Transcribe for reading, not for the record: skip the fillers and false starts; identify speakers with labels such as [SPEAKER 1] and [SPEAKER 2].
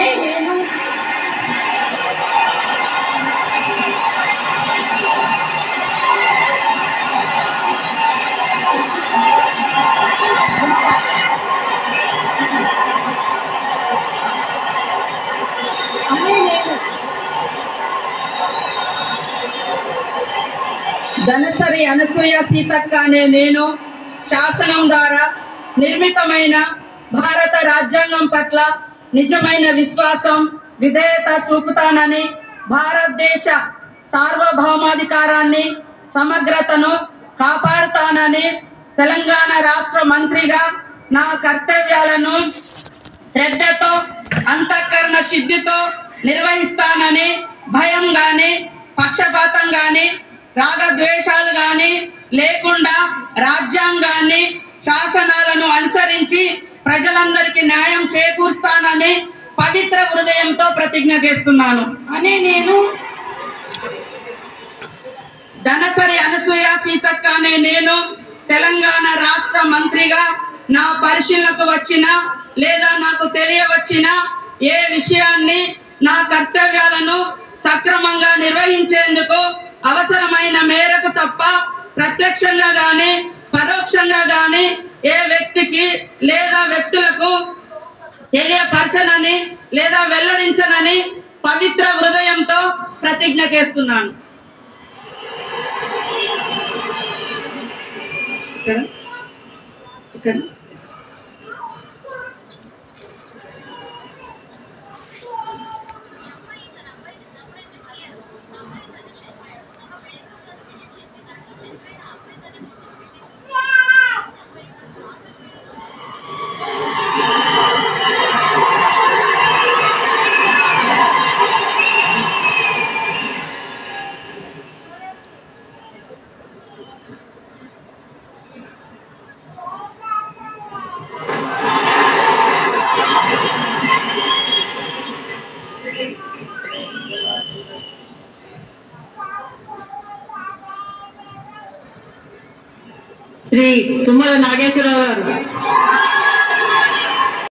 [SPEAKER 1] ఆమె నేను
[SPEAKER 2] ధనసరి అనసూయ సీతక్క అనే నేను శాసనం ద్వారా నిర్మితమైన భారత రాజ్యాంగం పట్ల నిజమైన విశ్వాసం విధేయత చూపుతానని, భారతదేశ సార్వభౌమాధికారాన్ని సమగ్రతను కాపాడుతానని, తెలంగాణ రాష్ట్ర మంత్రిగా నా కర్తవ్యాలను శ్రద్ధతో అంతఃకరణ శుద్ధితో నిర్వహిస్తానని, భయం గాని పక్షపాతం గాని రాగద్వేషాలు గాని లేకుండా రాజ్యాంగాన్ని శాసనాలను అనుసరించి ప్రజలందరికీ న్యాయం చేకూరుస్తానని పవిత్ర హృదయంతో ప్రతిజ్ఞ చేస్తున్నాను.
[SPEAKER 1] అనే నేను
[SPEAKER 2] ధనసరి అనసూయ సీతక్క అనే నేను తెలంగాణ రాష్ట్ర మంత్రిగా నా పరిశీలనకు వచ్చిన లేదా నాకు తెలియవచ్చిన ఏ విషయాన్ని నా కర్తవ్యాలను సక్రమంగా నిర్వహించేందుకు అవసరమైన మేరకు తప్ప ప్రత్యక్షంగా గాని పరోక్షంగా గాని ఏ వ్యక్తికి లేదా వ్యక్తులకు తెలియపరచనని లేదా వెల్లడించనని పవిత్ర హృదయంతో ప్రతిజ్ఞ చేస్తున్నాను.
[SPEAKER 3] శ్రీ తుమ్మల నాగేశ్వరరావు గారు